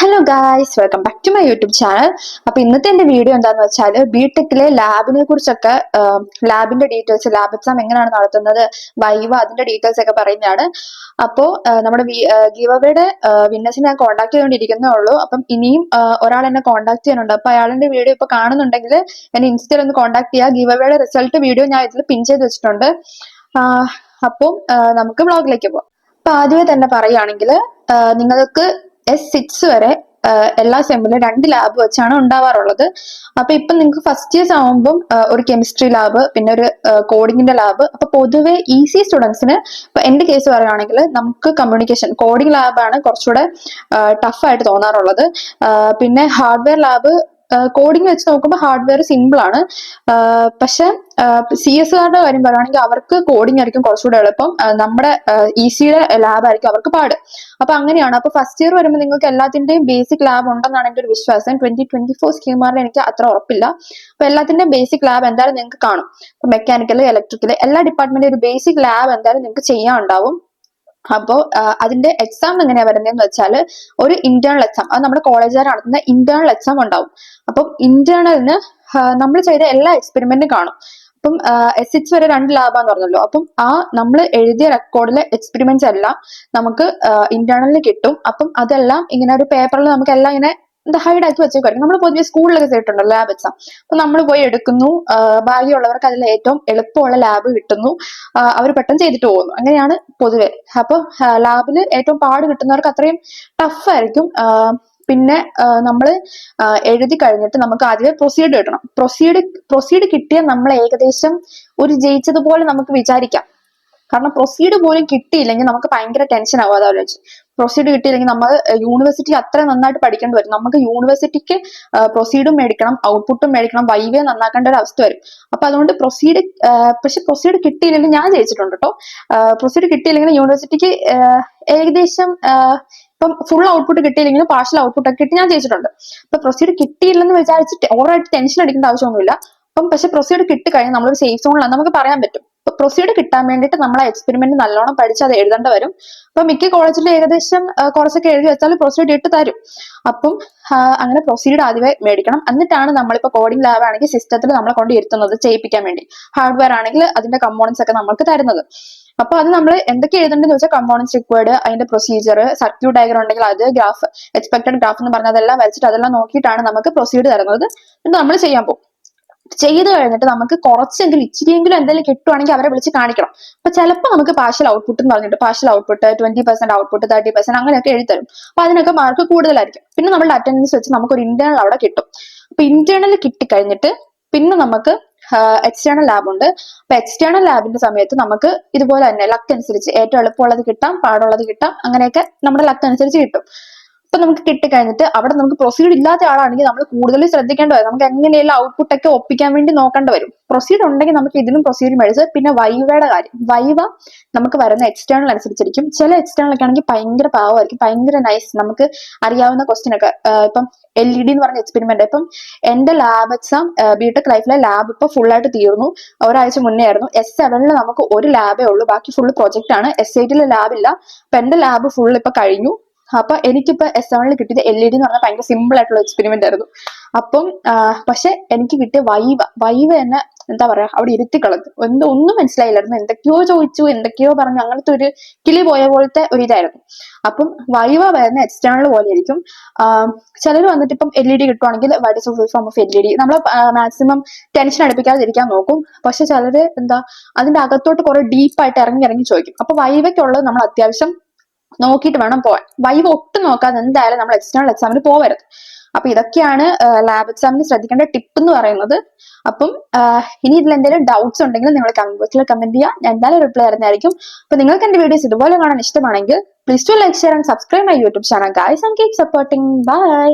Hello guys, welcome back to my YouTube channel. അപ്പൊ ഇന്നത്തെ എന്റെ വീഡിയോ എന്താന്ന് വെച്ചാൽ ബിടെക്കിലെ ലാബിനെ കുറിച്ചൊക്കെ, ലാബിന്റെ ഡീറ്റെയിൽസ്, ലാബ് എക്സാം എങ്ങനെയാണ് നടത്തുന്നത്, വൈവ, അതിന്റെ ഡീറ്റെയിൽസ് ഒക്കെ പറയുന്നതാണ്. അപ്പോ നമ്മുടെ ഗീവ് അവയുടെ വിന്നേഴ്സിനെ ഞാൻ കോൺടാക്ട് ചെയ്തുകൊണ്ടിരിക്കുന്നേ ഉള്ളൂ. അപ്പം ഇനിയും ഒരാൾ എന്നെ കോൺടാക്ട് ചെയ്യാനുണ്ട്. അപ്പൊ അയാളുടെ വീഡിയോ ഇപ്പൊ കാണുന്നുണ്ടെങ്കിൽ എന്നെ ഇൻസ്റ്റയിൽ ഒന്ന് കോൺടാക്ട് ചെയ്യുക. ഗീവ് അവയുടെ റിസൾട്ട് വീഡിയോ ഞാൻ ഇതിൽ പിൻ ചെയ്ത് വെച്ചിട്ടുണ്ട്. അപ്പം നമുക്ക് വ്ളോഗിലേക്ക് പോവാം. അപ്പൊ ആദ്യമേ തന്നെ പറയുകയാണെങ്കിൽ നിങ്ങൾക്ക് S6 വരെ എല്ലാ സെമ്മിലും 2 ലാബ് വെച്ചാണ് ഉണ്ടാവാറുള്ളത്. അപ്പൊ ഇപ്പൊ നിങ്ങൾക്ക് ഫസ്റ്റ് ഇയേഴ്സ് ആവുമ്പം ഒരു കെമിസ്ട്രി ലാബ്, പിന്നെ ഒരു കോഡിങ്ങിന്റെ ലാബ്. അപ്പൊ പൊതുവെ ഈസി സ്റ്റുഡൻസിന്, ഇപ്പൊ എന്റെ കേസ് പറയുകയാണെങ്കിൽ നമുക്ക് കമ്മ്യൂണിക്കേഷൻ കോഡിംഗ് ലാബാണ് കുറച്ചുകൂടെ ടഫ് ആയിട്ട് തോന്നാറുള്ളത്. പിന്നെ ഹാർഡ്വെയർ ലാബ്, കോഡിംഗ് വെച്ച് നോക്കുമ്പോൾ ഹാർഡ്വെയർ സിമ്പിൾ ആണ്. പക്ഷെ CS കാരുടെ കാര്യം പറയുകയാണെങ്കിൽ അവർക്ക് കോഡിംഗ് ആയിരിക്കും കുറച്ചുകൂടെ എളുപ്പം. നമ്മുടെ ECയുടെ ലാബ് ആയിരിക്കും അവർക്ക് പാട്. അപ്പൊ അങ്ങനെയാണ്. അപ്പൊ ഫസ്റ്റ് ഇയർ വരുമ്പോൾ നിങ്ങൾക്ക് എല്ലാത്തിന്റെയും ബേസിക് ലാബ് ഉണ്ടെന്നാണ് എന്റെ ഒരു വിശ്വാസം. 2024 സ്കീമാറിൽ എനിക്ക് അത്ര ഉറപ്പില്ല. അപ്പൊ എല്ലാത്തിന്റെയും ബേസിക് ലാബ് എന്തായാലും നിങ്ങൾക്ക് കാണും. ഇപ്പൊ മെക്കാനിക്കൽ, ഇലക്ട്രിക്കൽ എല്ലാ ഡിപ്പാർട്ട്മെന്റിന്റെ ഒരു ബേസിക് ലാബ് എന്തായാലും നിങ്ങൾക്ക് ചെയ്യാനുണ്ടാവും. അപ്പോ അതിന്റെ എക്സാം എങ്ങനെയാ വരുന്നതെന്ന് വെച്ചാൽ ഒരു ഇന്റേണൽ എക്സാം, അത് നമ്മുടെ കോളേജുകാർ നടത്തുന്ന ഇന്റേണൽ എക്സാം ഉണ്ടാവും. അപ്പം ഇന്റേണലിന് നമ്മൾ ചെയ്ത എല്ലാ എക്സ്പെരിമെന്റും കാണും. അപ്പം S6 വരെ 2 ലാബാന്ന് പറഞ്ഞല്ലോ. അപ്പം നമ്മൾ എഴുതിയ റെക്കോർഡിലെ എക്സ്പെരിമെന്റ്സ് എല്ലാം നമുക്ക് ഇന്റേണലിന് കിട്ടും. അപ്പം അതെല്ലാം ഇങ്ങനെ ഒരു പേപ്പറിൽ നമുക്ക് എല്ലാം ഇങ്ങനെ എന്താ ഹൈഡ് ആക്കി വെച്ചേക്കും. നമ്മൾ പൊതുവെ സ്കൂളിലൊക്കെ ചെയ്തിട്ടുണ്ടല്ലോ ലാബ് എക്സാം. അപ്പൊ നമ്മൾ പോയി എടുക്കുന്നു, ഭാഗ്യമുള്ളവർക്ക് അതിൽ ഏറ്റവും എളുപ്പമുള്ള ലാബ് കിട്ടുന്നു, അവർ പെട്ടെന്ന് ചെയ്തിട്ട് പോകുന്നു. അങ്ങനെയാണ് പൊതുവെ. അപ്പൊ ലാബിൽ ഏറ്റവും പാട് കിട്ടുന്നവർക്ക് അത്രയും ടഫ് ആയിരിക്കും. പിന്നെ നമ്മൾ എഴുതി കഴിഞ്ഞിട്ട് നമുക്ക് ആദ്യമേ പ്രൊസീഡ് കിട്ടണം. പ്രൊസീഡ് കിട്ടിയാൽ നമ്മൾ ഏകദേശം ഒരു ജയിച്ചതുപോലെ നമുക്ക് വിചാരിക്കാം. കാരണം പ്രൊസീഡ് പോലും കിട്ടിയില്ലെങ്കിൽ നമുക്ക് ഭയങ്കര ടെൻഷൻ ആവും. അതാലോചിച്ച് പ്രൊസീഡ് കിട്ടിയില്ലെങ്കിൽ നമ്മൾ യൂണിവേഴ്സിറ്റി അത്ര നന്നായിട്ട് പഠിക്കേണ്ടി വരും. നമുക്ക് യൂണിവേഴ്സിറ്റിക്ക് പ്രൊസീഡും മേടിക്കണം, ഔട്ട്പുട്ടും മേടിക്കണം, വൈവേ നന്നാക്കേണ്ട ഒരു അവസ്ഥ വരും. അപ്പൊ അതുകൊണ്ട് പക്ഷെ പ്രൊസീഡ് കിട്ടിയില്ലെങ്കിൽ ഞാൻ ജയിച്ചിട്ടുണ്ട് കേട്ടോ. പ്രൊസീഡ് കിട്ടിയില്ലെങ്കിൽ യൂണിവേഴ്സിറ്റിക്ക് ഏകദേശം ഇപ്പം ഫുൾ ഔട്ട്പുട്ട് കിട്ടിയില്ലെങ്കിലും പാർഷ്യൽ ഔട്ട്പുട്ട് ഒക്കെ കിട്ടി ഞാൻ ജയിച്ചിട്ടുണ്ട്. അപ്പൊ പ്രൊസീഡ് കിട്ടിയില്ലെന്ന് വിചാരിച്ചിട്ട് ഓവറായിട്ട് ടെൻഷൻ അടിക്കേണ്ട ആവശ്യമൊന്നുമില്ല. അപ്പം പക്ഷെ പ്രൊസീഡ് കിട്ടിക്കഴിഞ്ഞാൽ നമ്മളൊരു സേഫ് സോണിലാണ്, നമുക്ക് പറയാൻ പറ്റും. പ്രൊസീഡ് കിട്ടാൻ വേണ്ടിയിട്ട് നമ്മൾ ആ എക്സ്പെരിമെന്റ് നല്ലോണം പഠിച്ച് അത് എഴുതേണ്ട വരും. അപ്പൊ മിക്ക കോളേജിലും ഏകദേശം കുറച്ചൊക്കെ എഴുതി വെച്ചാൽ പ്രൊസീഡ് ഇട്ട് തരും. അപ്പം അങ്ങനെ പ്രൊസീഡ് ആദ്യമേ മേടിക്കണം. എന്നിട്ടാണ് നമ്മളിപ്പോ കോഡിംഗ് ലാബ് ആണെങ്കിൽ സിസ്റ്റത്തിൽ നമ്മളെ കൊണ്ട് ഇരുത്തുന്നത് ചെയ്യിപ്പിക്കാൻ വേണ്ടി. ഹാർഡ്വെയർ ആണെങ്കിൽ അതിന്റെ കമ്പോണൻസ് ഒക്കെ നമ്മൾക്ക് തരുന്നത്. അപ്പൊ അത് നമ്മൾ എന്തൊക്കെ എഴുതേണ്ടതെന്ന് വെച്ചാൽ കമ്പോണൻസ് റിക്വയർഡ്, അതിന്റെ പ്രൊസീജിയർ, സർക്യൂട്ട് ഡയഗ്രം ഉണ്ടെങ്കിൽ അത്, ഗ്രാഫ്, എക്സ്പെക്ടഡ് ഗ്രാഫ് എന്ന് പറഞ്ഞാൽ അതെല്ലാം വരച്ചിട്ട് അതെല്ലാം നോക്കിയിട്ടാണ് നമുക്ക് പ്രൊസീഡ് തരുന്നത്. എന്നിട്ട് നമ്മൾ ചെയ്യാൻ പോകും. ചെയ്ത് കഴിഞ്ഞിട്ട് നമുക്ക് കുറച്ചെങ്കിലും ഇച്ചിരിയെങ്കിലും എന്തെങ്കിലും കിട്ടുവാണെങ്കിൽ അവരെ വിളിച്ച് കാണിക്കണം. അപ്പൊ ചിലപ്പോൾ നമുക്ക് പാർഷ്യൽ ഔട്ട്പുട്ട് എന്ന് പറഞ്ഞിട്ട് പാർഷ്യൽ ഔട്ട്പുട്ട് 20% ഔട്ട്പുട്ട് 30% അങ്ങനെയൊക്കെ എഴുതരും. അപ്പൊ അതിനൊക്കെ മാർക്ക് കൂടുതലായിരിക്കും. പിന്നെ നമ്മുടെ അറ്റൻഡൻസ് വെച്ച് നമുക്ക് ഒരു ഇന്റേണൽ അവിടെ കിട്ടും. അപ്പൊ ഇന്റേണൽ കിട്ടിക്കഴിഞ്ഞിട്ട് പിന്നെ നമുക്ക് എക്സ്റ്റേണൽ ലാബ് ഉണ്ട്. അപ്പൊ എക്സ്റ്റേണൽ ലാബിന്റെ സമയത്ത് നമുക്ക് ഇതുപോലെ തന്നെ ലക്ക് അനുസരിച്ച് ഏറ്റവും എളുപ്പമുള്ളത് കിട്ടാം, പാടുള്ളത് കിട്ടാം, അങ്ങനെയൊക്കെ നമ്മുടെ ലക്ക് അനുസരിച്ച് കിട്ടും. അപ്പൊ നമുക്ക് കിട്ടിക്കഴിഞ്ഞിട്ട് അവിടെ നമുക്ക് പ്രൊസീഡ് ഇല്ലാത്ത ആളാണെങ്കിൽ നമ്മൾ കൂടുതൽ ശ്രദ്ധിക്കേണ്ടി വരും. നമുക്ക് എങ്ങനെയുള്ള ഔട്ട്പുട്ട് ഒക്കെ ഒപ്പിക്കാൻ വേണ്ടി നോക്കേണ്ടി വരും. പ്രൊസീഡ് ഉണ്ടെങ്കിൽ നമുക്ക് ഇതിനും പ്രൊസീഡ് മേടിച്ച്. പിന്നെ വൈവയുടെ കാര്യം, വൈവ നമുക്ക് വരുന്ന എക്സ്റ്റേണൽ അനുസരിച്ചിരിക്കും. ചില എക്സ്റ്റേണൽ ഒക്കെ ആണെങ്കിൽ ഭയങ്കര പാവമായിരിക്കും, ഭയങ്കര നൈസ്, നമുക്ക് അറിയാവുന്ന ക്വസ്റ്റ്യൻ ഒക്കെ. ഇപ്പം LED എന്ന് പറഞ്ഞ എക്സ്പെരിമെന്റ്, ഇപ്പം എന്റെ ലാബ് എക്സാം ബിടെക് ലൈഫിലെ ലാബ് ഇപ്പൊ ഫുൾ ആയിട്ട് തീർന്നു. ഒരാഴ്ച മുന്നേ ആയിരുന്നു. S7 നമുക്ക് ഒരു ലാബേ ഉള്ളൂ, ബാക്കി ഫുൾ പ്രൊജക്ട് ആണ്. S8 ലാബില്ല. അപ്പൊ എന്റെ ലാബ് ഫുൾ ഇപ്പൊ കഴിഞ്ഞു. അപ്പൊ എനിക്കിപ്പോ S7 കിട്ടിയത് LED എന്ന് പറഞ്ഞാൽ ഭയങ്കര സിമ്പിൾ ആയിട്ടുള്ള എക്സ്പെരിമെന്റ് ആയിരുന്നു. അപ്പം പക്ഷെ എനിക്ക് കിട്ടിയ വൈവ തന്നെ എന്താ പറയാ, അവിടെ ഇരുത്തിക്കളഞ്ഞു. ഒന്നും മനസ്സിലായില്ലായിരുന്നു. എന്തൊക്കെയോ ചോദിച്ചു, എന്തൊക്കെയോ പറഞ്ഞു, അങ്ങനത്തെ ഒരു കിളി പോയ പോലത്തെ ഒരു ഇതായിരുന്നു. അപ്പം വൈവ വരുന്ന എക്സ്റ്റേണൽ പോലെ ആയിരിക്കും. ചിലർ വന്നിട്ട് ഇപ്പം LED കിട്ടുവാണെങ്കിൽ what is full form of LED, നമ്മൾ മാക്സിമം ടെൻഷൻ അടുപ്പിക്കാതിരിക്കാൻ നോക്കും. പക്ഷെ ചിലര് എന്താ അതിന്റെ അകത്തോട്ട് കുറെ ഡീപ്പായിട്ട് ഇറങ്ങി ചോദിക്കും. അപ്പൊ വൈവയ്ക്കുള്ളത് നമ്മൾ അത്യാവശ്യം നോക്കിയിട്ട് വേണം പോവാൻ. വൈവ ഒട്ടും നോക്കാതെ എന്തായാലും നമ്മൾ എക്സ്റ്റേണൽ എക്സാമിന് പോവരുത്. അപ്പൊ ഇതൊക്കെയാണ് ലാബ് എക്സാമിന് ശ്രദ്ധിക്കേണ്ട ടിപ്പ് എന്ന് പറയുന്നത്. അപ്പം ഇനി ഇതിൽ എന്തെങ്കിലും ഡൗട്ട്സ് ഉണ്ടെങ്കിൽ നിങ്ങൾ കമന്റ് ബോക്സിൽ കമന്റ് ചെയ്യുക, ഞാൻ എന്തായാലും റിപ്ലൈ തരുന്നതായിരിക്കും. അപ്പൊ നിങ്ങൾക്ക് എന്റെ വീഡിയോസ് ഇതുപോലെ കാണാൻ ഇഷ്ടമാണെങ്കിൽ please to like, share and subscribe my YouTube channel guys, and keep supporting. By.